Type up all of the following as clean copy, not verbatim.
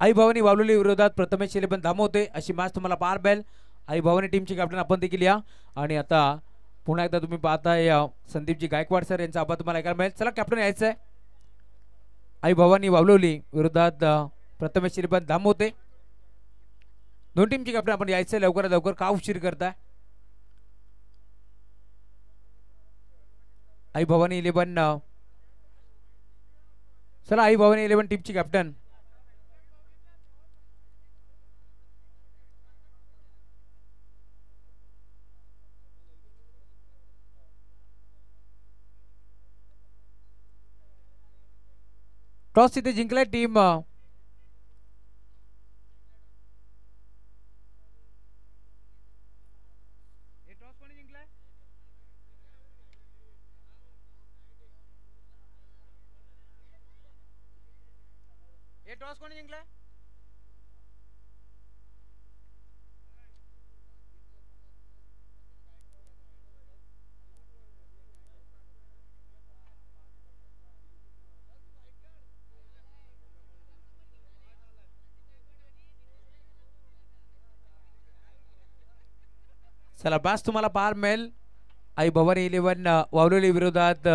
आई भवानी वावलोली विरोधात प्रथमेश इलेवन धामवते अशी मॅच तुम्हाला पार बेल आई भवानी टीमची कॅप्टन आपण देखील या आणि आता पुन्हा एकदा तुम्ही पाहताय संदीपजी गायकवाड सर यांचा आभार तुम्हाला ऐकायला मिळेल. चला कॅप्टन यायचं आहे. आई भवानी वावलोली विरोधात प्रथमेश इलेवन धामवते. दोन टीमची कॅप्टन आपण यायचं लवकरात लवकर का उशीर करताय. आई भवानी इलेवन चला आई भवानी इलेवन टीमची कॅप्टन टॉस इथे जिंकलाय टीम टॉस कोणी जिंकलाय. चला बस तुम्हाला पार मिळेल. आई भवानी इलेवन वावलोली विरोधात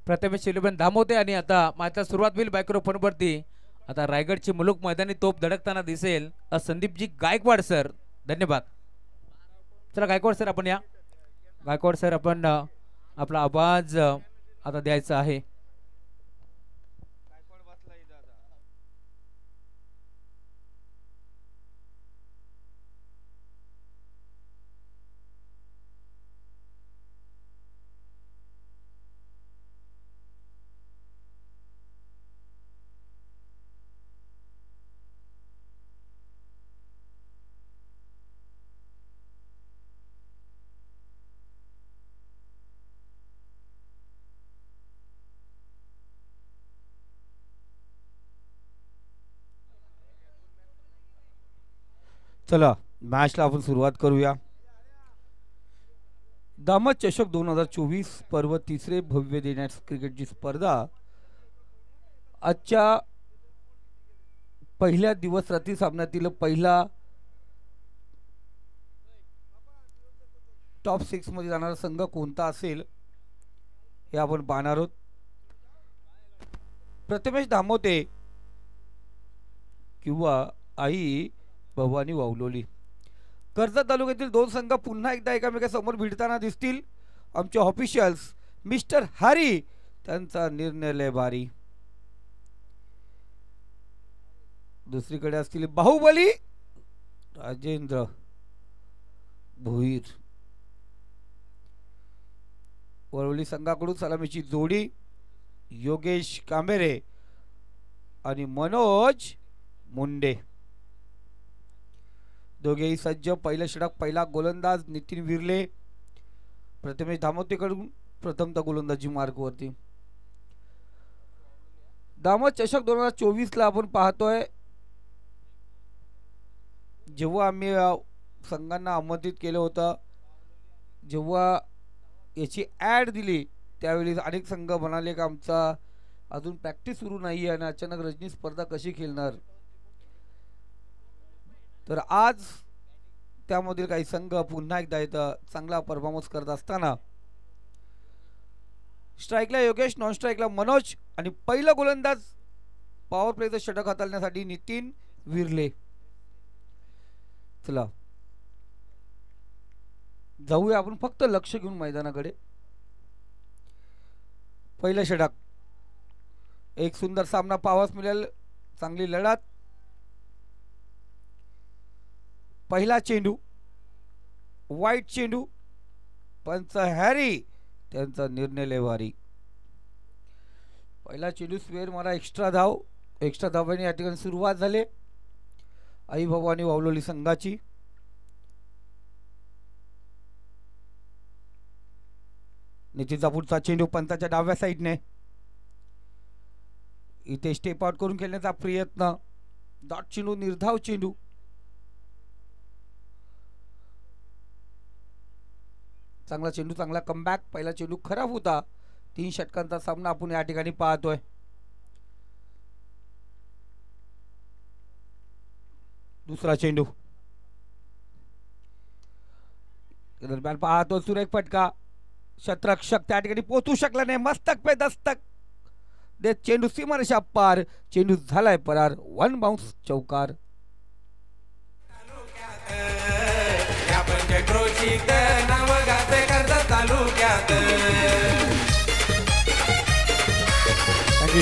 प्रथमेश इलेवन धामवते आणि आता मॅचला सुरुवात होईल. मायक्रोफोन वरती आता रायगडची मुलुक मैदानी तोप धडकताना दिसेल संदीपजी गायकवाड सर. धन्यवाद. चला गायकवाड सर आपण या. गायकवाड सर आपण आपला आवाज आता द्यायचा आहे. चला मॅचला आपण सुरुवात करूया. दामद चषक 2024 पर्व तिसरे भव्य देण्यास क्रिकेटची स्पर्धा आजच्या पहिल्या दिवस रात्री सामन्यातील पहिला टॉप 6 मध्ये जाणारा संघ कोणता असेल हे आपण पाहणार आहोत. प्रथमेश धामवते किंवा आई भवानी वावलोली. कर्जत तालुक्यातील दोन संघ पुन्हा एकदा एकमेकांसमोर भिडताना दिसतील. आमचे ऑफिशियल्स मिस्टर हरी त्यांचा निर्णय लय भारी. दुसरीकडे असतील बाहुबली राजेंद्र भोईर. वरवली संघाकडून सलामीची जोडी योगेश कांबेरे आणि मनोज मुंडे. दोघेही सज्ज. पहिलं षटक पहिला गोलंदाज नितीन विरले. प्रथमेश धामवतेकडून प्रथमतः गोलंदाजी मार्गवरती. दामद चषक 2024 ला आपण पाहतोय जेव्हा आम्ही संघांना आमंत्रित केलं होतं, जेव्हा याची ॲड दिली त्यावेळी अनेक संघ म्हणाले की आमचा अजून प्रॅक्टिस सुरू नाही आणि अचानक रजनी स्पर्धा कशी खेळणार. तर आज त्यामधील काही संघ पुन्हा एकदा इथं चांगला परफॉर्मन्स करत असताना स्ट्राईकला योगेश, नॉन स्ट्राईकला मनोज आणि पहिला गोलंदाज पॉवर प्लेचं षटक हाताळण्यासाठी नितीन विरले. चला जाऊया आपण फक्त लक्ष घेऊन मैदानाकडे. पहिलं षटक. एक सुंदर सामना पाहावास मिळेल. चांगली लढत. पहिला चेंडू वाईट चेंडू. पंच हॅरी त्यांचा निर्णय लय भारी. पहिला चेंडू स्क्वेअर मारा. एक्स्ट्रा धाव. एक्स्ट्रा धावांनी या ठिकाणी सुरुवात झाली आई भवानी वावलोली संघाची. नितीनचा पुढचा चेंडू पंचाच्या डाव्या साईडने. इथे स्टेप आउट करून खेळण्याचा प्रयत्न. डॉट चेंडू, निर्धाव चेंडू. चांगला चेंडू, चांगला कमबॅक. पहिला चेंडू खराब होता. 3 षटकांचा सामना आपण या ठिकाणी पाहतोय. दुसरा चेंडू दरम्यान पाहतो सुरेख फटका, शतरक्षक त्या ठिकाणी पोहोचू शकला नाही, मस्तक पे दस्तक देत चेंडू सीमारेषा पार, चेंडू झालाय परार, वन बाउन्स चौकार.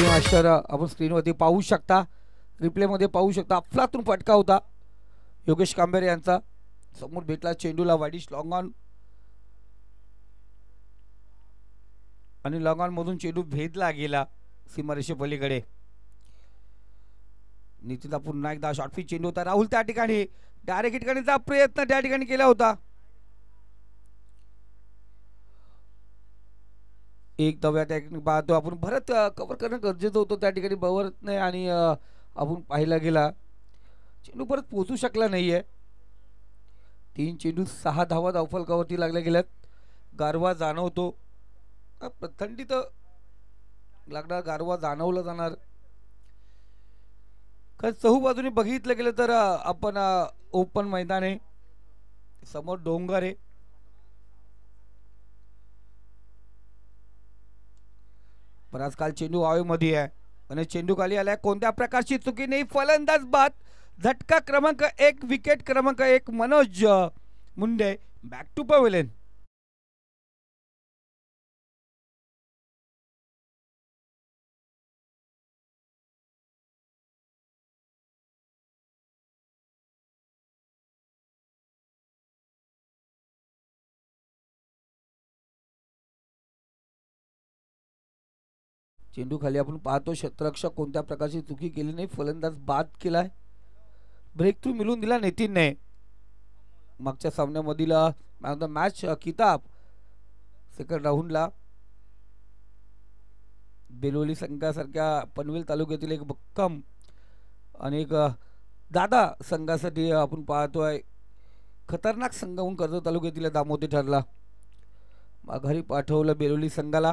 मास्टर आपण स्क्रीनवरती पाहू शकता, रिप्ले मध्ये पाहू शकता, अफलातून फटका होता योगेश कांबेरे यांचा. समोर भेटला चेंडूला वाईडिश लॉंग ऑन आणि लॉंग ऑन मधून चेंडू भेदला गेला सीमारेषे पलीकडे. नितीनचा पुन्हा एकदा शॉर्ट पिच चेंडू होता. राहुल त्या ठिकाणी डायरेक्ट हिट करण्याचा प्रयत्न त्या ठिकाणी केला होता. एक धाव त्या ठिकाणी पाहतो आपण. भरत कव्हर करणं गरजेचं होतं त्या ठिकाणी, भरत नाही आणि आपण पाहायला गेला चेंडू परत पोहोचू शकला नाहीये. 3 चेंडू 6 धावा धावफलकावरती लागल्या गेल्यात. गारवा जाणवतो, थंडीत लागणार गारवा जाणवला जाणार. चहू बाजूने बघितलं गेलं तर आपण ओपन मैदान आहे, समोर डोंगर आहे. पण आजकाल चेंडू हवेमध्ये आहे आणि चेंडू खाली आलाय. कोणत्या प्रकारची चुकी नाही, फलंदाज बाद. झटका क्रमांक 1, विकेट क्रमांक 1 Manoj Munde. Back to pavilion. चेंडू खाली आपण पाहतो, क्षेत्ररक्षक कोणत्या प्रकारची चुकी केली नाही, फलंदाज बाद केलाय. ब्रेक थ्रू मिळून दिला नितीनने. मागच्या सामन्यामधील मॅन ऑफ द मॅच किताब सेकंड राऊंडला बेलोली संघासारख्या पनवेल तालुक्यातील एक भक्कम आणि एक दादा संघासाठी आपण पाहतोय खतरनाक संघ म्हणून कर्जत तालुक्यातील दामोदे ठरला. माघारी पाठवलं बेलोली संघाला.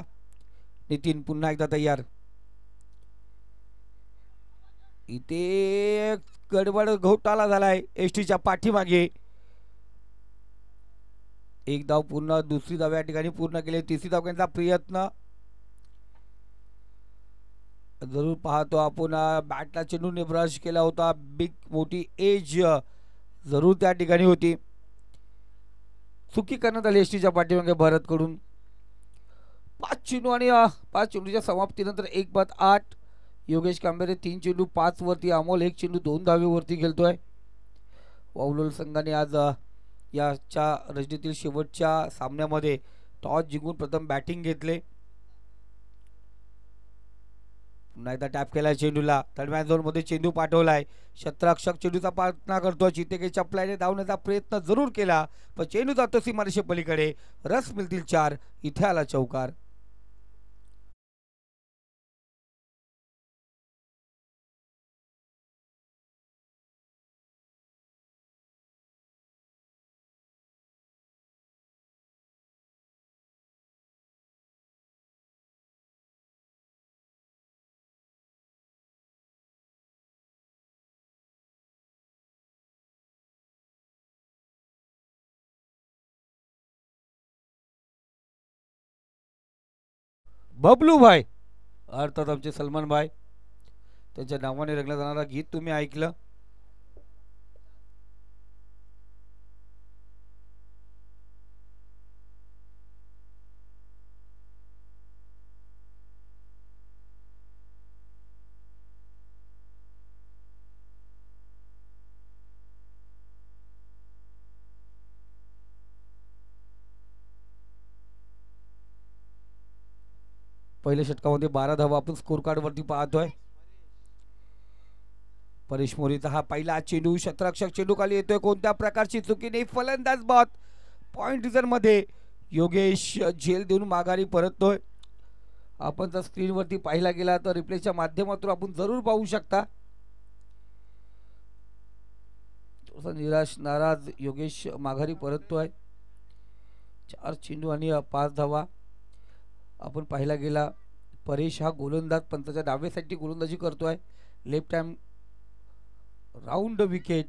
नितीन पुन्हा एकदा तयार. इथे गडबड घोटाळा झालाय एसटीच्या पाठीमागे. एक धाव पूर्ण, दुसरी धाव या ठिकाणी पूर्ण केली, तिसरी धाव घेण्याचा प्रयत्न. जरूर पाहतो आपण बॅटला चेंडूने ब्रश केला होता, बिग मोठी एज जरूर त्या ठिकाणी होती. चुकी करण्यात आली एसटीच्या पाठीमागे भरत कडून. 5 चेंडू आणि 5 चेंडूच्या समाप्तीनंतर 1-8. योगेश कांबेरे 3 चेंडू 5 वरती, अमोल 1 चेंडू 2 धावेवरती खेळतोय. वावलोल संघाने आज याच्या रजनीतील शेवटच्या सामन्यामध्ये टॉस जिंकून प्रथम बॅटिंग घेतले. पुन्हा एकदा टॅप केलाय चेंडूला. दरम्यान झोन मध्ये चेंडू पाठवलाय. क्षेत्ररक्षक चेंडूचा पाठना करतो. चितेके चपलाने धावण्याचा प्रयत्न जरूर केला, पण चेंडू जातो सीमारेषे पलीकडे. रस मिळतील 4. इथे आला चौकार. बबलू भाई अर्थात आमचे सलमान भाई, त्यांच्या नावाने रंगलं जाणारा गीत तुम्ही ऐकलं. पहिल्या षटकामध्ये 12 धावा आपण स्कोर कार्ड वरती पाहतोय. परेश मोरीचा हा पहिला चेंडू. क्षेत्ररक्षक चेंडू खाली येतोय. कोणत्या प्रकारची चुकी नाही, फलंदाज बाद. पॉइंट रिझन मध्ये योगेश झेल देऊन माघारी परततोय. आपण जर स्क्रीन वरती पाहिला गेला तर रिप्लेच्या माध्यमातून आपण जरूर पाहू शकता. निराश नाराज योगेश माघारी परततोय. 4 चेंडू आणि 5 धावा आपण पाहिला गेला. परेश हा गोलंदाज पंचाच्या डाव्यासाठी गोलंदाजी करतोय. Left hand round wicket.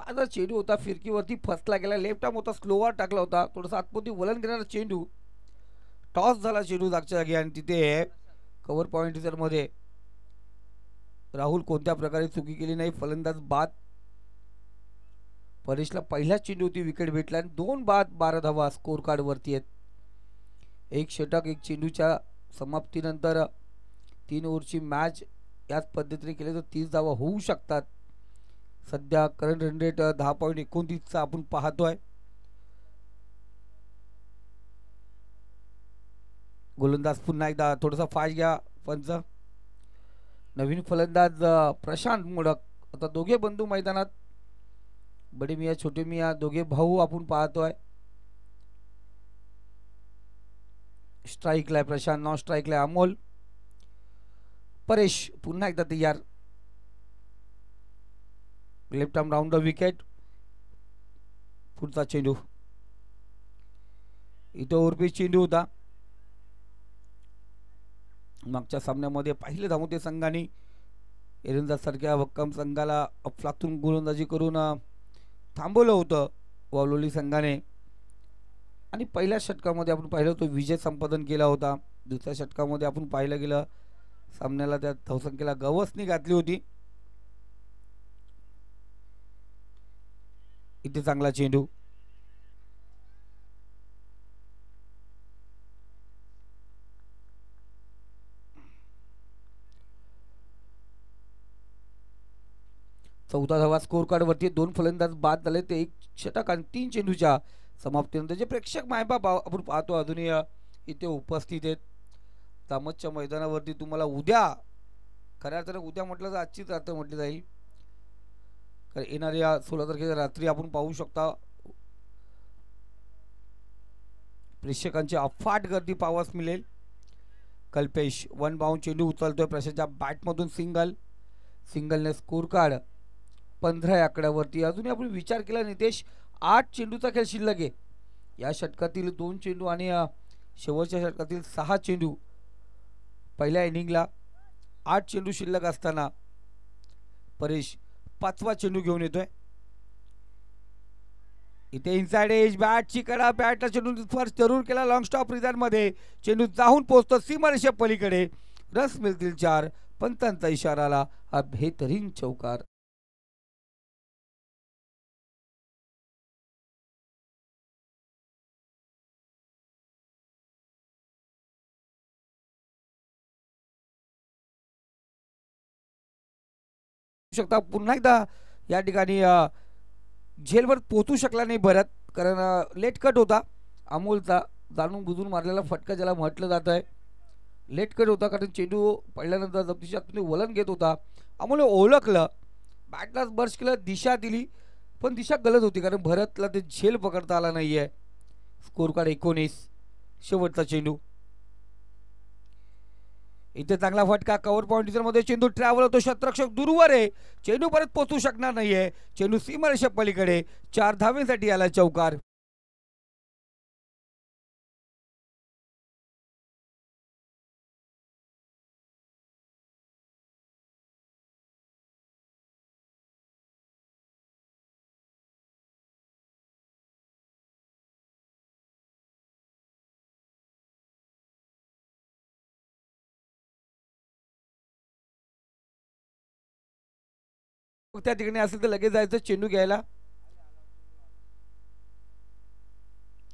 माझा चेंडू होता फिरकीवरती फसला गेला, लेफ्ट आर्म होता, स्लोवर टाकला होता, थोडासा आतमध्ये वलन घेणारा चेंडू, टॉस झाला चेंडू जागच्या जागी आणि तिथे कव्हर पॉइंट मध्ये राहुल कोणत्या प्रकारे चुकी केली नाही, फलंदाज बाद. परेशला पहिल्याच चेंडू होती विकेट भेटला आणि 2 बाद 12 धावा स्कोर कार्ड वरती आहेत. एक षटक एक चेंडूच्या समाप्तीनंतर 3 ओव्हरची मॅच याच पद्धतीने केले तर 30 धावा होऊ शकतात. सध्या करंट रन रेट 10.29 चा आपण पाहतोय. गोलंदाज पुन्हा एकदा थोडासा फास्ट घ्या पंच. नवीन फलंदाज प्रशांत मोडक. आता दोघे बंधू मैदानात, बडे मिया छोटे मिया दोघे भाऊ आपण पाहतोय. स्ट्राईकला प्रशांत, नॉन स्ट्राईकला अमोल. परेश पुन्हा एकदा तयार. Left arm round the wicket. पुढचा चेंडू, इथं ओव्हरपिच चेंडू होता. मागच्या सामन्यामध्ये पहिले धावते संघाने एरंदाज सारख्या भक्कम संघाला अफलातून गोलंदाजी करून थांबवलं होतं वावलोली संघाने. आणि पहिल्या षटकामध्ये आपण पाहिलं तो विजय संपादन केला होता. दुसऱ्या षटकामध्ये आपण पाहिलं गेलं सामन्याला त्या धावसंख्येला गवसणी घातली होती. इथे चांगला चेंडू, चौदा धावा स्कोर कार्ड वरती. 2 फलंदाज बाद झाले ते 1 षटक आणि 3 चेंडूच्या समाप्तीनंतर जे प्रेक्षक मायबाप आपण पाहतो अजूनही इथे उपस्थित आहेत. तामतच्या मैदानावरती तुम्हाला उद्या, खऱ्या अर्थाने उद्या म्हटलं तर आजचीच रात्र म्हटली जाईल, कारण येणाऱ्या 16 तारखेच्या रात्री आपण पाहू शकता प्रेक्षकांची अफाट गर्दी पाहावयास मिळेल. कल्पेश 1 बाउंड चेंडू उचलतोय प्रशांतच्या बॅटमधून. सिंगलने स्कोर कार्ड 15 या आकड्यावरती. अजूनही आपण विचार केला नितेश, 8 चेंडूचा खेळ शिल्लक आहे. या षटकातील 2 चेंडू आणि शेवटच्या षटकातील 6 चेंडू. पहिल्या इनिंगला 8 चेंडू शिल्लक असताना परेश 5वा चेंडू घेऊन येतोय. इथे इनसाइड एज, बॅटची कडा, बॅटला चेंडू फर्स्ट जरूर केला. लॉंग स्टॉप रिझल्ट मध्ये चेंडू जाऊन पोहोचतो सीमारेषे पलीकडे. रस मिळतील 4. पंतांचा इशारा आला. हा बेहतरीन चौकार. शकता पुन्हा एकदा या ठिकाणी झेलवर पोहोचू शकला नाही भरत, कारण लेट कट होता अमोलचा. जाणून बुजून मारलेला फटका ज्याला म्हटलं जात आहे. लेट कट होता कारण चेंडू पडल्यानंतर जबतीच्या वलन घेत होता. अमोल ओळखलं, बॅटला बर्स्ट केलं, दिशा दिली, पण दिशा गलत होती कारण भरतला ते झेल पकडता आला नाहीये. Score card 19. शेवटचा चेंडू. इथे चांगला फटका कव्हर पॉइंट मध्ये. चेंडू ट्रॅव्हल होतो, शतरक्षक दूरवर आहे, चेंडू परत पोहोचू शकणार नाहीये. चेंडू सीमारेषा पलीकडे. 4 धावेसाठी आला चौकार. त्या ठिकाणी असेल तर लगेच जायचं चेंडू घ्यायला.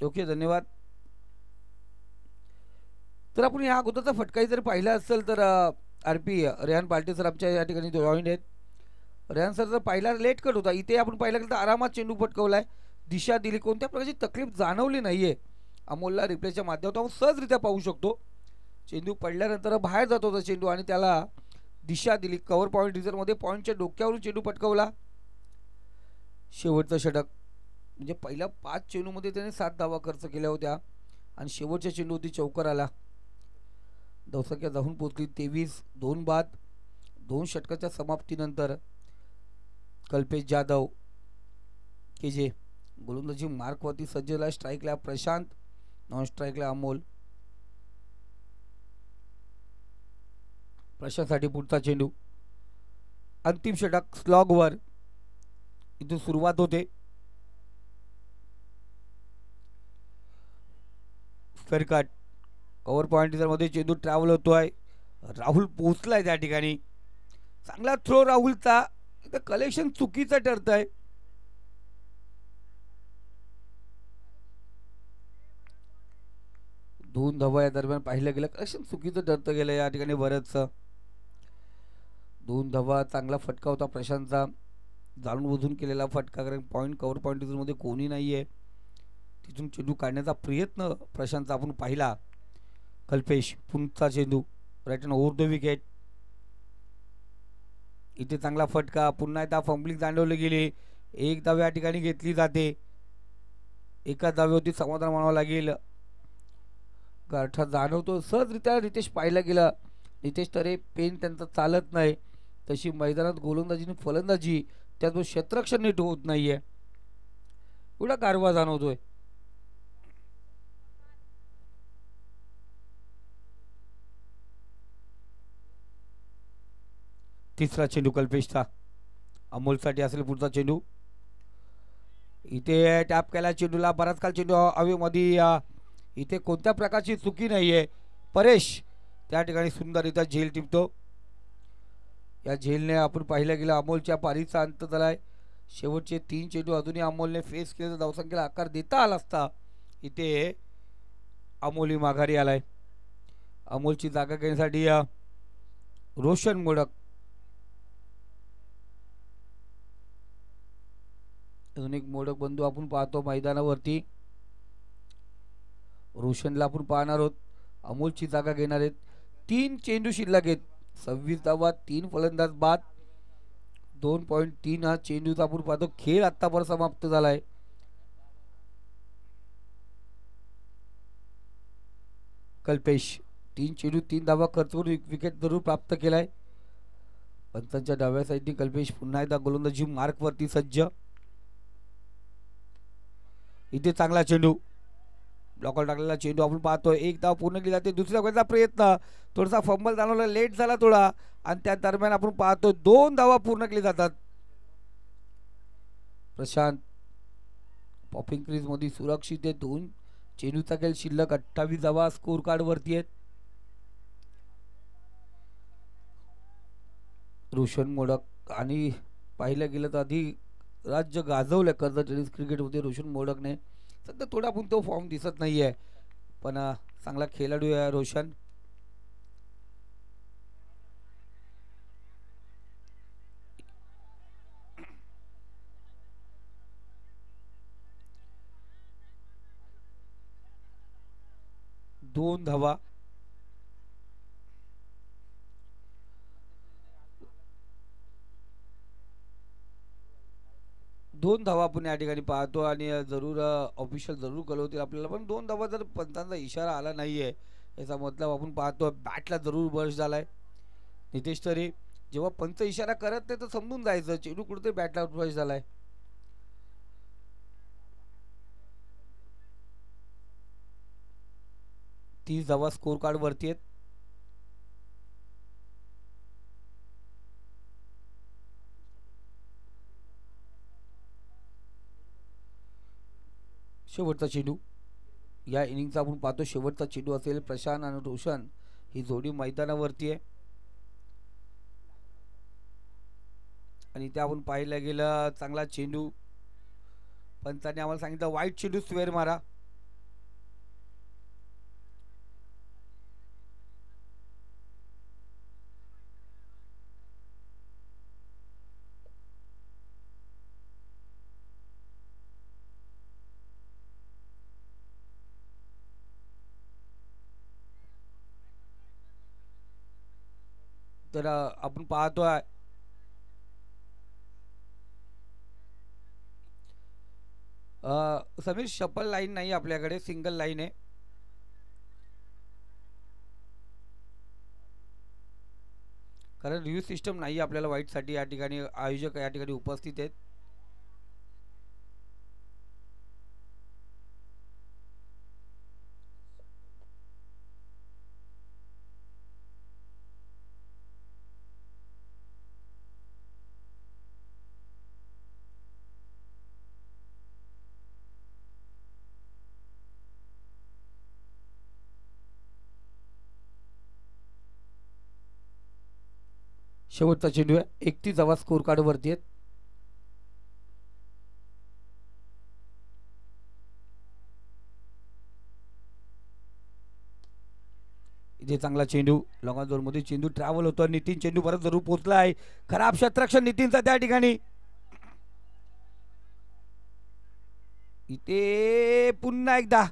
ओके, धन्यवाद. तर आपण या अगोदरचा फटकाही जर पाहिला असेल तर आरपी रेहान पार्टी सर आमच्या या ठिकाणी जॉईंट आहेत. रेहान सर जर पाहिला लेट कट होता, इथे आपण पाहिला गेलं तर आरामात चेंडू फटकवलाय, दिशा दिली, कोणत्या प्रकारची तकलीफ जाणवली नाहीये. अमोलला रिप्लेच्या माध्यमातून आपण सहजरित्या पाहू शकतो. चेंडू पडल्यानंतर बाहेर जात होता चेंडू आणि त्याला दिशा दिली. कव्हर पॉइंट रिझर्व मध्ये पॉइंटच्या डोक्यावरून चेंडू पटकवला. शेवटचं षटक म्हणजे पहिल्या 5 चेंडूमध्ये त्याने 7 धावा खर्च केल्या होत्या आणि शेवटच्या चेंडूवरती चौकार आला. धावसंख्या जाऊन पोहोचली 23. 2 बाद. 2 षटकाच्या समाप्तीनंतर कल्पेश जाधव के जे गोलंदाजी मार्कवरती सज्जला. स्ट्राईकला प्रशांत, नॉन स्ट्राईकला अमोल. प्रशांतसाठी पुढचा चेंडू. अंतिम षटक स्लॉगवर. इथून सुरुवात होते. सरकट कव्हर पॉइंट मध्ये चेंडू ट्रॅव्हल होतोय. राहुल पोहोचलाय त्या ठिकाणी. चांगला थ्रो राहुलचा. कलेक्शन चुकीचं ठरत आहे. दोन धावा या दरम्यान पाहिलं गेलं. कलेक्शन चुकीचं ठरतं गेलं या ठिकाणी बरंच. दोन धावा चांगला फटका होता प्रशांतचा. जाणून बुजून केलेला फटका. कारण पॉईंट कव्हर पॉईंट मध्ये कोणी नाहीये. तिथून चेंडू काढण्याचा प्रयत्न प्रशांतचा आपण पाहिला. कल्पेश पुंचा चेंडू right hand over the wicket. इथे चांगला फटका. पुन्हा एकदा फंबलिंग जाणवले गेले. एक धाव या ठिकाणी घेतली जाते. एका धावेवरती समाधान मानावं लागेल. गारठा जाणवतो सहजरित्या. रितेश पाहिला गेला. नितेश तरे पेन त्यांचा चालत नाही. तशी मैदानात गोलंदाजी आणि फलंदाजी त्याचबरोबर क्षेत्ररक्षण नीट होत नाहीये. एवढा गारवा जाणवतोय. तिसरा चेंडू कल्पेशचा. अमोलसाठी असेल पुढचा चेंडू. इथे टॅप केला चेंडूला. बराच काल चेंडू हवेमध्ये. इथे कोणत्या प्रकारची चुकी नाहीये. परेश त्या ठिकाणी सुंदररित्या झेल टिपतो. या झेलने आपण पाहिलं गेलं अमोलच्या पारीचा अंत झालाय. शेवटचे 3 चेंडू अजूनही अमोलने फेस केले तर धावसंख्येला आकार देता आला असता. इथे अमोली माघारी आलाय. अमोलची जागा घेण्यासाठी रोशन मोडक. अजून एक मोडक बंधू आपण पाहतो मैदानावरती. रोशनला आपण पाहणार आहोत. अमोलची जागा घेणार आहेत. 3 चेंडू शिल्लक आहेत. 26 धावा. 3 फलंदाज बाद. 2.3 हा चेंडूचा आपण पाहतो. खेळ आतापर्यंत समाप्त झालाय. कल्पेश 3 चेंडू 3 धावा खर्च करून विकेट जरूर प्राप्त केलाय. पंचांच्या डाव्या साईडनी कल्पेश पुन्हा एकदा गोलंदाजी मार्क वरती सज्ज. इथे चांगला चेंडू. ब्लॉकवर टाकलेला चेंडू आपण पाहतोय. एक धाव पूर्ण केली जाते. दुसऱ्या धावाचा प्रयत्न. थोडासा फंबल जाणवला. लेट झाला थोडा. आणि त्या दरम्यान आपण पाहतोय 2 धावा पूर्ण केली जातात. प्रशांत पॉपिंग क्रीज मध्ये सुरक्षित आहे. 2 चेंडूचा खेळ शिल्लक. 28 धावा स्कोर कार्ड वरती आहेत. रोशन मोडक आणि पाहिलं गेलं तर आधी राज्य गाजवलं कर्जत टेनिस क्रिकेटमध्ये रोशन मोडकने. सध्या थोडा पण तो फॉर्म दिसत नाहीये. पण चांगला खेळाडू आहे रोशन. दोन धावा. दोन धावा आपण या ठिकाणी पाहतो. आणि जरूर ऑफिशियल जरूर कळवतील आपल्याला. पण 2 धावा जर पंचांचा इशारा आला नाहीये याचा मतलब आपण पाहतो बॅटला जरूर बर्ष झालाय. नितेश तरे जेव्हा पंच इशारा करत नाही तर समजून जायचं चेंडू कुठे बॅटला बर्ष झालाय. तीस धावा स्कोर कार्ड वरती आहेत. शेवटचा चेंडू. या इनिंगचा आपण पाहतो शेवटचा चेंडू असेल. प्रशांत आणि रोशन ही जोडी मैदानावरती आहे. आणि त्या आपण पाहायला गेलं चांगला चेंडू. पंचाने आम्हाला सांगितलं वाईट चेंडू स्क्वेअर मारा. तर आपण पाहतोय समीर शफल लाईन नाही आपल्याकडे. सिंगल लाईन आहे. कारण रिव्ह्यू सिस्टम नाही आपल्याला वाईट साठी. या ठिकाणी आयोजक या ठिकाणी उपस्थित आहेत. शेवटचा चेंडू आहे. 31 धावा स्कोर कार्ड वरती आहेत. इथे चांगला चेंडू लॉंग ऑन झोन मध्ये चेंडू ट्रॅव्हल होतो. नितीन चेंडू परत जरूर पोहोचला आहे. खराब क्षेत्ररक्षण नितीनचा त्या ठिकाणी. इथे पुन्हा एकदा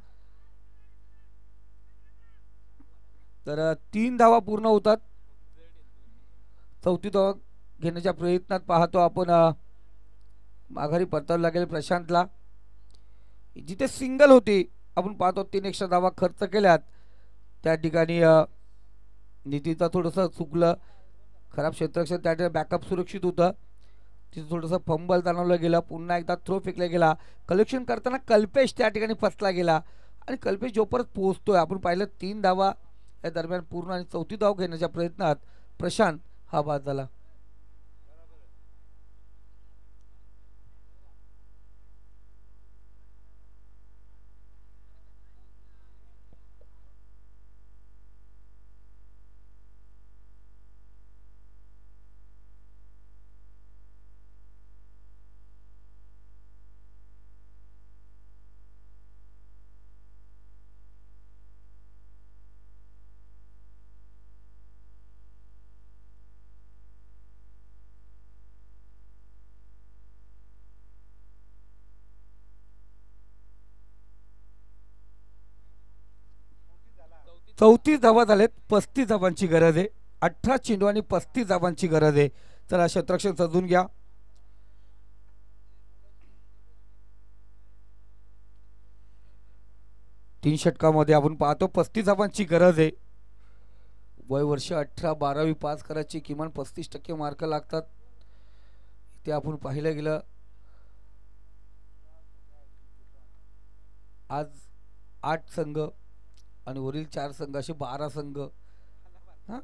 तर 3 धावा पूर्ण होतात. 4थी धावा घेण्याच्या प्रयत्नात पाहतो आपण माघारी परतावं लागेल प्रशांतला. जिथे सिंगल होती आपण पाहतो 3 एक्स्ट्रा धावा खर्च केल्यात त्या ठिकाणी नितीनचा थोडंसं चुकलं. खराब क्षेत्ररक्षण त्या ठिकाणी बॅकअप सुरक्षित होतं. तिथे थोडंसं फंबल जाणवलं गेलं. पुन्हा एकदा थ्रो फेकला गेला. कलेक्शन करताना कल्पेश त्या ठिकाणी फसला गेला आणि कल्पेश जोपर्यंत पोहोचतोय आपण पाहिलं 3 धावा या दरम्यान पूर्ण आणि 4थी धाव घेण्याच्या प्रयत्नात प्रशांत हा बाद झाला. चौतीस धावा झालेत. 35 धावांची गरज आहे. 18 चेंडू आणि 35 धावांची गरज आहे. चला क्षेत्ररक्षण सजून घ्या. तीन षटकामध्ये आपण पाहतो 35 धावांची गरज आहे. वय वर्ष 18, 12वी पास करायची किमान 35% मार्क लागतात. ते आपण पाहिलं गेलं आज 8 संघ आणि वरील 4 संघ असे 12 संघ. हा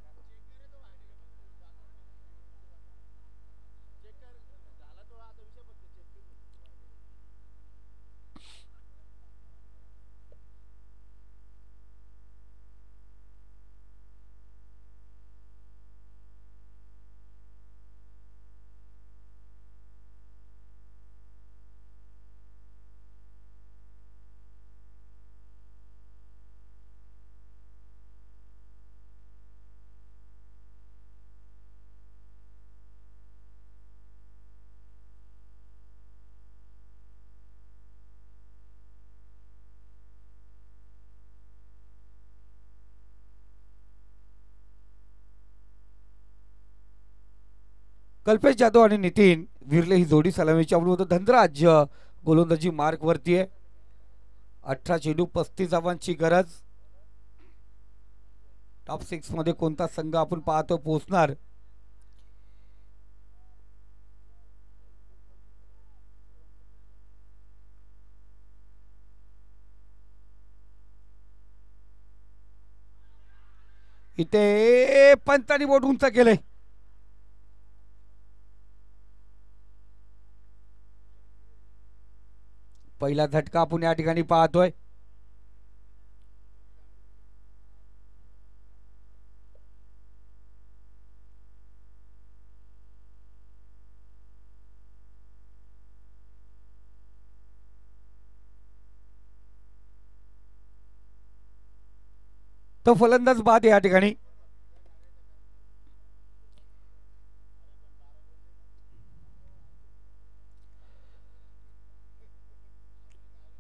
कल्पेश जाधव आणि नितीन विरले ही जोडी सलामीची आपण होतो. धनराज गोलंदाजी मार्क वरती आहे. 18 चेंडू 35 धावांची गरज. टॉप 6 मध्ये कोणता संघ आपण पाहतो पोहोचणार. इथे पंतानी बोट उंच केलंय. पहिला झटका आपण या ठिकाणी पाहतोय. तो फलंदाज बाद या ठिकाणी.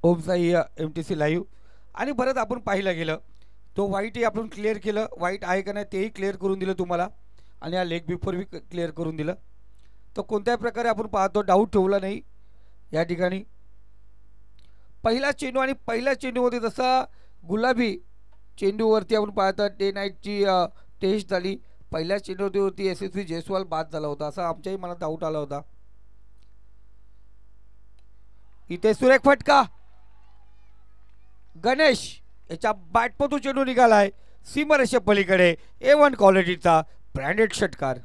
ओम साई MTC लाईव्ह. आणि परत आपण पाहिलं गेलं तो वाईटही आपण क्लिअर केलं. वाईट आहे का नाही तेही क्लिअर करून दिलं तुम्हाला आणि हा लेग बिफोर बी क्लिअर करून दिलं. तर कोणत्याही प्रकारे आपण पाहतो डाऊट ठेवला नाही या ठिकाणी. पहिला चेंडू आणि पहिल्या चेंडूमध्ये जसा गुलाबी चेंडूवरती आपण पाहतो डे नाईटची टेस्ट झाली. पहिल्या चेंडूवरती SSV जयस्वाल बाद झाला होता असा आमच्याही मनात डाऊट आला होता. इथे सुरेख फटका. गणेश याच्या बॅटमधून चेंडू निघालाय सीमारेषे पलीकडे. A1 क्वालिटीचा ब्रँडेड षटकार.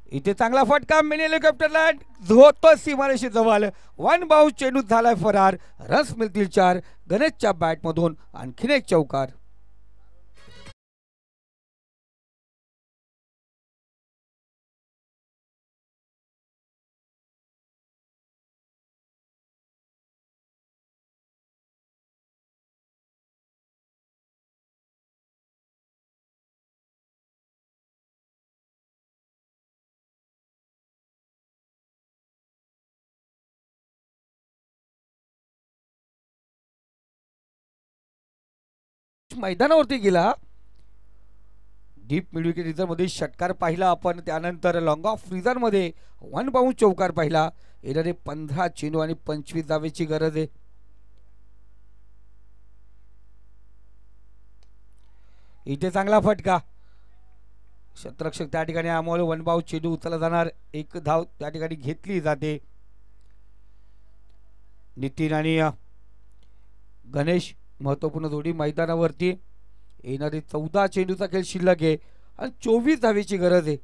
इथे चांगला फटका मिनी हेलिकॉप्टरला होतो सीमारेषे जवळ. वन बाउंस चेंडू झालाय फरार. रन्स मिळतील 4. गणेशच्या बॅटमधून आणखीन एक चौकार. मैदानावरती गेला. डीप मिड विकेट रिझर्व मध्ये षटकार पाहिला आपण. त्यानंतर लॉंग ऑफ रिझर्व मध्ये वन बाउंस चौकार पाहिला. येणारे 15 चेंडू आणि 25 धावेची गरज आहे. इथे चांगला फटका. क्षेत्ररक्षक त्या ठिकाणी अमोल. वन बाउंस चेंडू उचलला जाणार. एक धाव त्या ठिकाणी घेतली जाते. नितीन आणि गणेश महत्वपूर्ण जोडी मैदानावरती. येणारे 14 चेंडूचा खेळ शिल्लक आहे आणि 24 धावेची गरज आहे.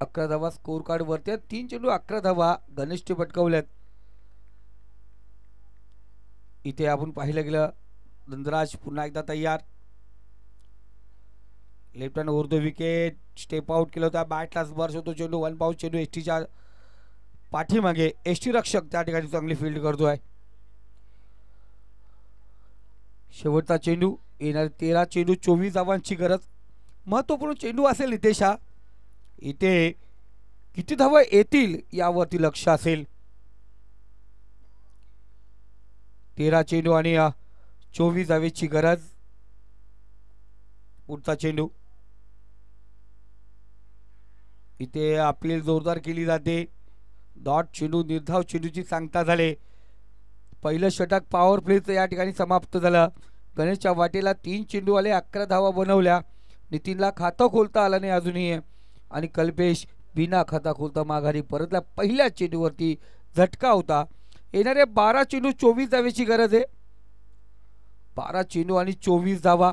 11 धावा स्कोर कार्ड वरती. 3 चेंडू 11 धावा गणेशने पटकावल्यात. इथे आपण पाहिलं गेलं नंदराज पुन्हा एकदा तयार. Left hand over the wicket. Step out केलं होता. बॅटला स्पर्श होतो चेंडू. वन बाउंस चेंडू एसटीच्या पाठीमागे. एसटी रक्षक त्या ठिकाणी चांगली फील्ड करतोय. शेवटचा चेंडू. येणारे 13 चेंडू 24 धावांची गरज. महत्वपूर्ण चेंडू असेल नितेश हा. इथे किती धावा येतील यावरती लक्ष असेल. 13 चेंडू आणि 24 धावेची गरज. पुढचा चेंडू. इथे अपील जोरदार केली जाते. डॉट चेंडू निर्धाव चेंडूची सांगता झाले. पहिलं षटक पॉवर प्लेचं या ठिकाणी समाप्त झालं. गणेशच्या वाटेला 3 चेंडू आले. 11 धावा बनवल्या. नितीनला खातं खोलता आलं नाही अजूनही. आणि कल्पेश बिना खाता खोलता माघारी परतला. पहिल्या चेंडूवरती झटका होता. येणारे 12 चेंडू 24 धावेची गरज आहे. 12 चेंडू आणि 24 धावा.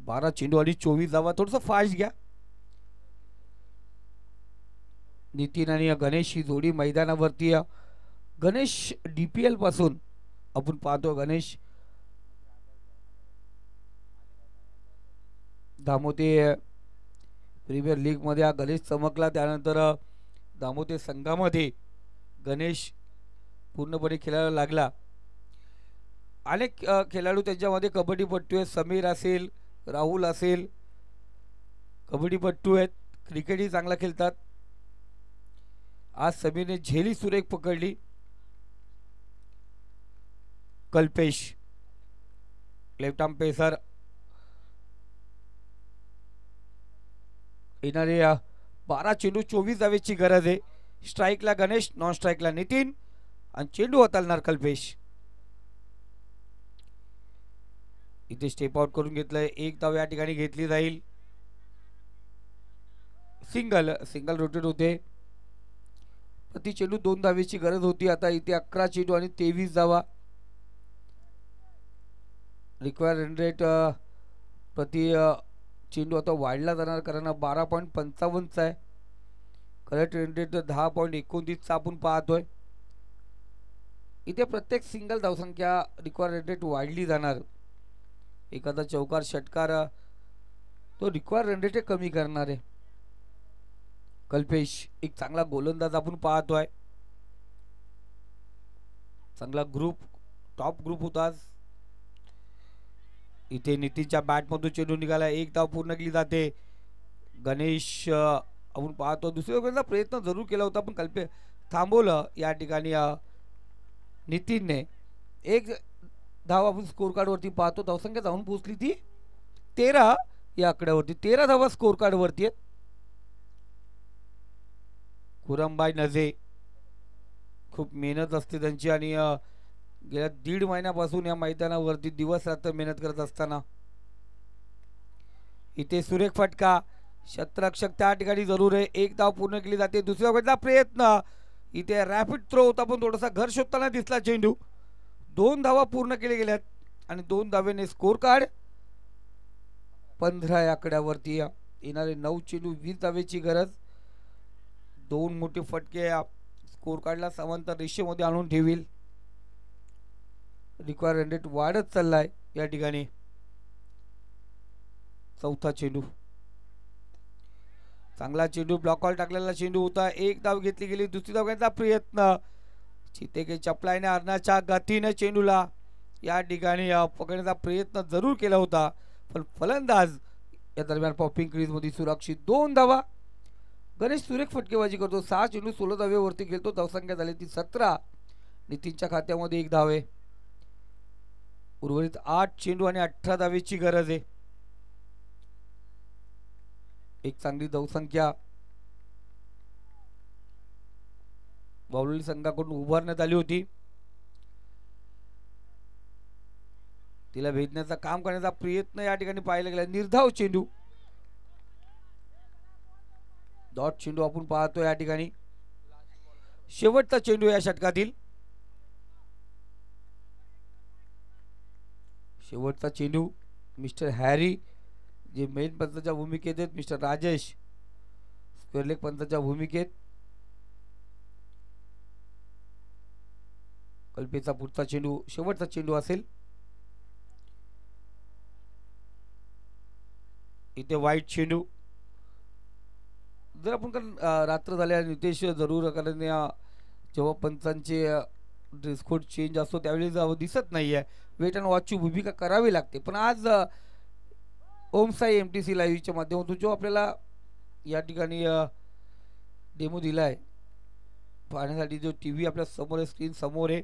बारा चेंडू आणि 24 धावा. थोडस फास्ट घ्या. नितीन आणि गणेश ही जोडी मैदानावरती. गणेश DPL पासून आपण पाहतो. गणेश दामोते प्रीमियर लीग मध्ये गणेश चमकला. त्यानंतर दामोते संघामध्ये गणेश पूर्णपणे खेळायला लागला. अनेक खेळाडू त्याच्यामध्ये कबड्डीपट्टू आहेत. समीर असेल, राहुल असेल, कबड्डीपट्टू आहेत. क्रिकेटही चांगला खेळतात. आज समीरने झेली सुरेख पकडली. Kalpesh left arm pacer. येणारे 12 चेंडू 24 धावेची गरज आहे. स्ट्राईकला गणेश, नॉन स्ट्राईकला नितीन आणि चेंडू हाताळणार कल्पेश. इथे स्टेप आउट करून घेतलंय. एक धाव या ठिकाणी घेतली जाईल. सिंगल रोटेट होते. प्रति चेंडू 2 धावेची गरज होती. आता इथे 11 चेंडू आणि 23 धावा. रिक्वायर रन रेट प्रति चेंडू आता वाढला जाणार कारण 12.55 आहे. करेक्ट रन रेट 10.29 आपण पाहतोय. इथे प्रत्येक सिंगल धावसंख्या रिक्वायर रन रेट वाढली जाणार. एखादा चौकार षटकार तो रिक्वायर रन रेट कमी करणार आहे. कल्पेश एक चांगला गोलंदाज आपण पाहतोय. चांगला ग्रुप, टॉप ग्रुप होता आज. इथे नितीनच्या बॅटमधून चेंडू निघाला. एक धाव पूर्ण केली जाते. गणेश आपण पाहतो दुसऱ्या वेळेला प्रयत्न जरूर केला होता पण कल्पे थांबवलं या ठिकाणी नितीनने. एक धाव आपण स्कोर कार्ड वरती पाहतो. धावसंख्या जाऊन पोहोचली ती 13 या आकड्यावरती. 13 धावा स्कोर कार्ड वरती आहेत. खुरमबाई नजे खूप मेहनत असते त्यांची आणि गेल्या 1.5 महिन्यापासून या मैदानावरती दिवस रात्र मेहनत करत असताना इथे सुरेख फटका. क्षेत्ररक्षक त्या ठिकाणी जरूर आहे. एक धाव पूर्ण केली जाते. दुसऱ्या वेळेला प्रयत्न. इथे रॅपिड थ्रो होता पण थोडासा घर शोधताना दिसला चेंडू. 2 धावा पूर्ण केल्या गेल्यात आणि 2 धावेने स्कोर कार्ड 15 या आकड्यावरती येणारे 9 चेंडू 20 धावेची गरज. 2 मोठे फटके स्कोर कार्डला समांतर रेषेमध्ये आणून ठेवील. रिक्वायर रन रेट वाढत चाललाय या ठिकाणी. चौथा चेंडू चांगला चेंडू ब्लॉकॉल टाकलेला चेंडू होता. 1 धाव घेतली गेली. दुसरी धाव घेण्याचा प्रयत्न चितेके चपलाईने अर्णाच्या गतीने चेंडूला या ठिकाणी पकडण्याचा प्रयत्न जरूर केला होता पण फलंदाज या दरम्यान पॉपिंग क्रीज मध्ये सुरक्षित. 2 धावा. गणेश सुरेख फटकेबाजी करतो. 6 चेंडू 16 धावेवरती खेळतो. धावसंख्या झाली ती 17. नितीनच्या खात्यामध्ये 1 धाव आहे. उर्वरित 8 चेंडू आणि 18 धावेची गरज आहे. एक चांगली धावसंख्या बावळी संघाकडून उभारण्यात आली होती. तिला भेदण्याचा काम करण्याचा प्रयत्न या ठिकाणी पाहायला गेला. निर्धाव चेंडू डॉट चेंडू आपण पाहतो या ठिकाणी. शेवटचा चेंडू या षटकातील. शेवटचा चेंडू मिस्टर हॅरी जे मेन पंचाच्या भूमिकेत आहेत. मिस्टर राजेश स्क्वेअर लेग पंचाच्या भूमिकेत. कल्पेचा पुढचा चेंडू शेवटचा चेंडू असेल. इथे वाईट चेंडू. जर आपण रात्र झाल्या नितेश जरूर कारण जेव्हा पंचांचे ड्रेस कोड चेंज असतो त्यावेळी दिसत नाहीये. वेट अँड वॉचची भूमिका करावी लागते. पण आज ओम साई MTC लाईव्हच्या माध्यमातून जो आपल्याला या ठिकाणी डेमो दिलाय पाहण्यासाठी जो TV आपल्या समोर आहे, स्क्रीन समोर आहे.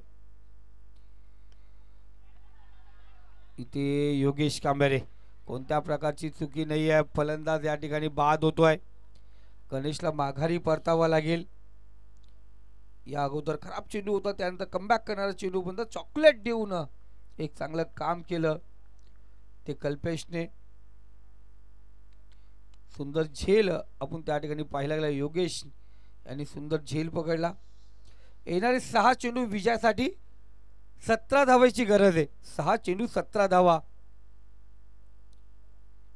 इथे योगेश कांबेरे कोणत्या प्रकारची चुकी नाही आहे. फलंदाज या ठिकाणी बाद होतोय. गणेशला माघारी परतावा लागेल. या अगोदर खराब चेंडू होता त्यानंतर कमबॅक करणारा चेंडू बंद चॉकलेट देऊन एक चांगलं काम केलं ते कल्पेशने. सुंदर झेल आपण त्या ठिकाणी पाहायला गेला. योगेश यांनी सुंदर झेल पकडला. येणारे 6 चेंडू विजयासाठी 17 धावांची गरज आहे. 6 चेंडू 17 धावा.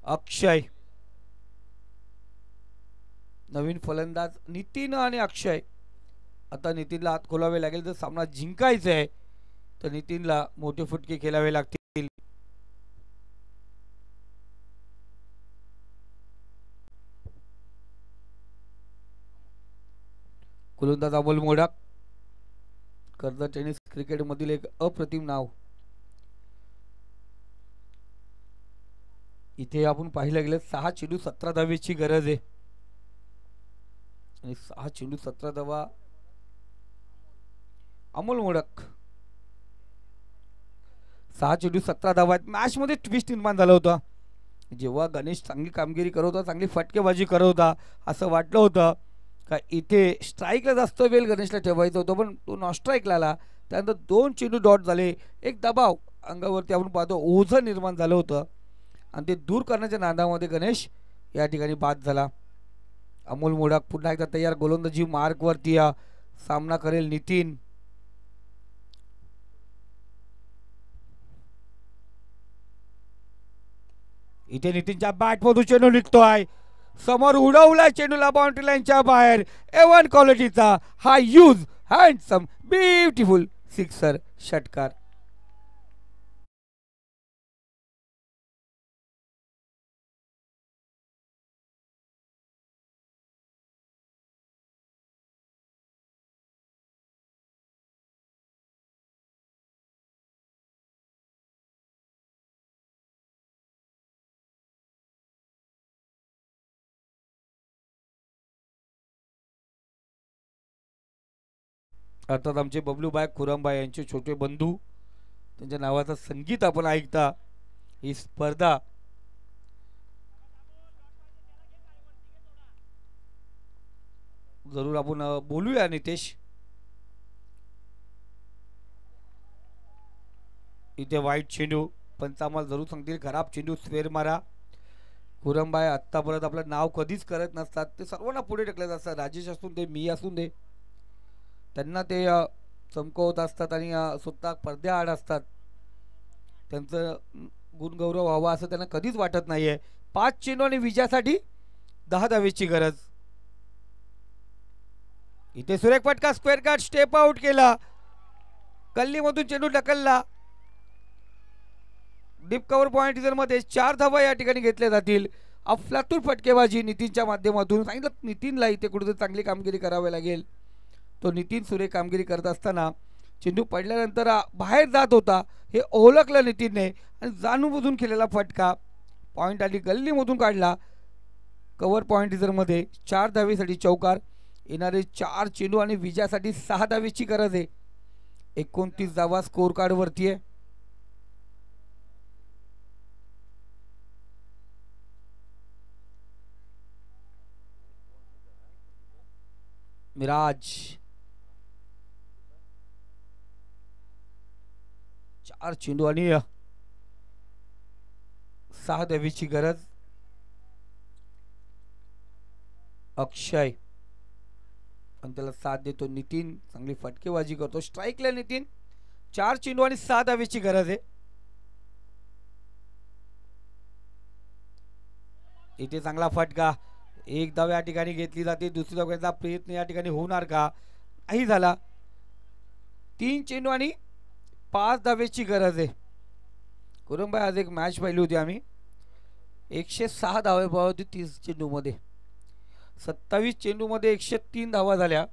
अक्षय नवीन फलंदाज नितीन आणि अक्षय. आता नितीनला हात खोलावे लागेल. जर सामना जिंकायचा आहे तर नितीनला मोठे फटके खेळावे लागतील. गोलंदाज अमोल मोडक कर्जत टेनिस क्रिकेट मधील एक अप्रतिम नाव. इथे आपण पाहिलं गेलं 6 चेंडू 17 धावेची गरज आहे आणि 6 चेंडू 17 धावा. अमोल मोडक 6 चेंडू 17 धावा. मॅच मध्ये ट्विस्ट निर्माण झाला होता. जेव्हा गणेश चांगली कामगिरी करत होता चांगली फटकेबाजी करत होता असं वाटलं होतं का इथे स्ट्राईकला जास्त वेळ गणेशला ठेवायचं होतं पण तो नॉन स्ट्राईकला आला. त्यानंतर 2 चेंडू डॉट झाले. एक दबाव अंगावरती आपण पाहतो ओझं निर्माण झालं होतं आणि ते दूर करण्याच्या नादामध्ये गणेश या ठिकाणी बाद झाला. अमोल मोडक पुन्हा एकदा तयार. गोलंदाजी मार्कवरती सामना करेल नितीन. इथे नितीनच्या बॅटमधून चेंडू निघतोय. समोर उडवलाय चेंडूला बाउंड्री लाईनच्या बाहेर. A1 क्वालिटीचा हा यूज हँडसम ब्युटिफुल सिक्सर षटकार. अर्थात आमचे बबलूबाई खुरामबाई यांचे छोटे बंधू त्यांच्या नावाचं संगीत आपण ऐकता. ही स्पर्धा जरूर आपण बोलूया नितेश. इथे वाईट चेंडू पंचामाल जरूर सांगतील. खराब चेंडू स्क्वेअर मारा. खुरामबाई आत्तापर्यंत आपलं नाव कधीच करत नसतात. ते सर्वांना पुढे ढकलत असतात. राजेश असून दे मी असून दे त्यांना ते चमकवत असतात आणि स्वतः पडद्याआड असतात. त्यांचं गुणगौरव व्हावा असं त्यांना कधीच वाटत नाहीये. 5 चेंडू आणि विजयासाठी 10 धावेची गरज. इथे सुरेख फटका, स्क्वेअर कट, स्टेप आउट केला, गल्लीमधून चेंडू ढकलला. डीप कव्हर पॉइंट मध्ये 4 धावा या ठिकाणी घेतल्या जातील. अफलातून फटकेबाजी नितीनच्या माध्यमातून. सांगितलं नितीनला इथे कुठेतरी चांगली कामगिरी करावी लागेल. तो नितीन सुरेख कामगिरी करत असताना चेंडू पडल्यानंतर बाहेर जात होता हे ओळखलं नितीनने आणि जाणूनबुजून केलेला फटका. पॉइंट आली गल्लीमधून काढला. कव्हर पॉइंट मध्ये 4 धावेसाठी चौकार. येणारे 4 चेंडू आणि विजयासाठी 6 धावेची गरज आहे. 29 धावा स्कोर कार्ड वरती आहे. मिराज 4 चेंडू आणि 6 धावेची गरज. अक्षय पण त्याला साथ देतो नितीन. चांगली फटकेबाजी करतो. स्ट्राईकला नितीन. 4 चेंडू आणि 6 धावेची गरज आहे. इथे चांगला फटका. एक धाव या ठिकाणी घेतली जाते. दुसरी धाव प्रयत्न या ठिकाणी होणार का? नाही झाला. 3 चेंडू आणि 5 धावेची गरज आहे. कुरुंबाई आज एक मॅच पाहिली होती आम्ही. 106 धावे पाहिली होती 30 चेंडू मध्ये. 27 चेंडू मध्ये 103 धावा झाल्या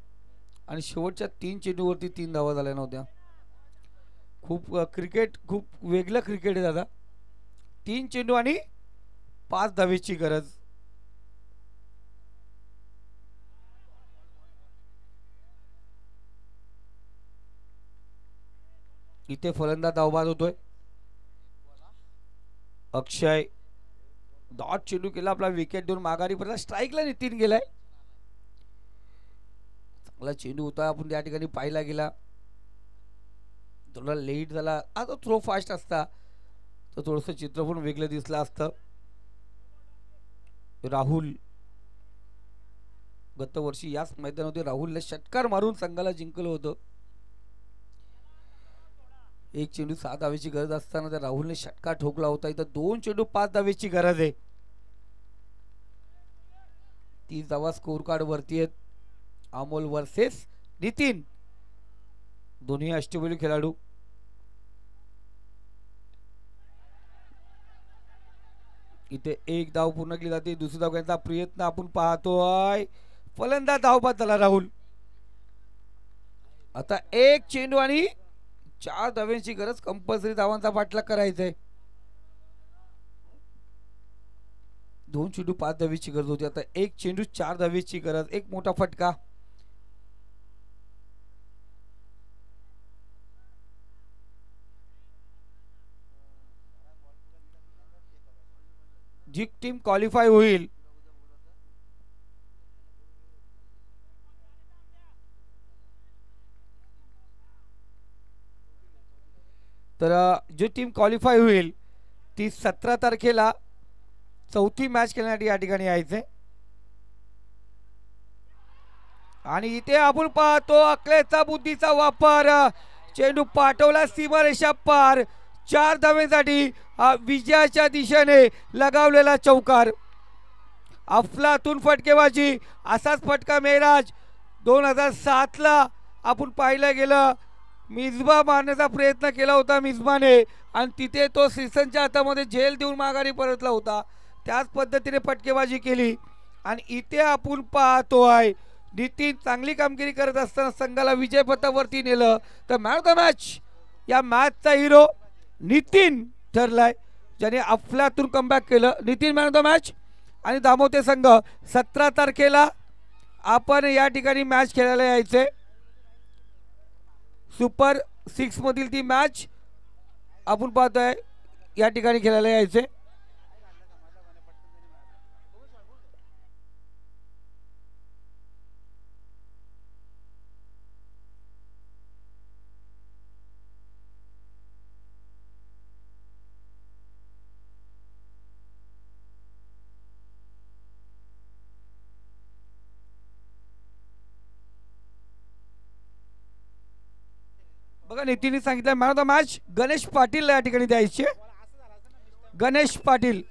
आणि शेवटच्या 3 चेंडूवरती 3 धावा झाल्या नव्हत्या. खूप क्रिकेट खूप वेगळं क्रिकेट आहे दादा. 3 चेंडू आणि 5 धावेची गरज. इथे फलंदाज धावबाद होतोय. अक्षय डॉट चेंडू केला. आपला विकेट देऊन माघारी परत. स्ट्राईकला नितीन गेलाय. चांगला चेंडू होता. आपण त्या ठिकाणी पाहिला गेला. थोडा लेट झाला. आता थ्रो फास्ट असता तर थोडंसं चित्र पण वेगळं दिसलं असतं. राहुल गत वर्षी याच मैदानामध्ये राहुलने षटकार मारून संघाला जिंकलं होतं. एक चेंडू 6 धावेची गरज असताना त्या राहुलने षटकार ठोकला होता. इथं 2 चेंडू 5 धावेची गरज आहे. 30 धावा स्कोर कार्ड वरती आहेत. अमोल वर्सेस नितीन, दोन्ही अष्टपैलू खेळाडू. इथे एक धाव पूर्ण केली जाते. दुसरी धाव घेण्याचा प्रयत्न आपण पाहतोय. फलंदाज धावबाद झाला राहुल. आता एक चेंडू आणि 4 धाव्यांची गरज. कंपल्सरी धावांचा पाठलाग करायचा आहे. 2 चेंडू 5 धावेची गरज होती. आता एक चेंडू 4 धावेची गरज. एक मोठा फटका. जी टीम क्वालिफाय होईल तर जी टीम क्वालिफाय होईल ती 17 तारखेला चौथी मॅच खेळण्यासाठी या ठिकाणी यायचे. आणि इथे आपण पाहतो अकलेचा बुद्धीचा वापर. चेंडू पाठवला सीमारेषा पार. 4 धावेसाठी विजयाच्या दिशेने लगावलेला चौकार. अफलातून फटकेबाजी. असाच फटका मेराज 2007 ला आपण पाहिलं गेलं. मिसबा मारण्याचा प्रयत्न केला होता मिसबाने आणि तिथे तो सिसनच्या हातामध्ये झेल देऊन माघारी परतला होता. त्याच पद्धतीने फटकेबाजी केली. आणि इथे आपण पाहतोय नितीन चांगली कामगिरी करत असताना संघाला विजयपथावरती नेलं. तर मॅन ऑफ द मॅच या मॅचचा हिरो नितीन ठरलाय, ज्याने अफलातून कमबॅक केलं. Nitin man of the match. आणि दामोते संघ 17 तारखेला आपण या ठिकाणी मॅच खेळायला यायचे. सुपर 6 मधील ती मॅच आपण पाहतोय या ठिकाणी खेळायला यायचे. बघा नितीनने सांगितलं man of the match Ganesh Patil या ठिकाणी द्यायचे. गणेश पाटील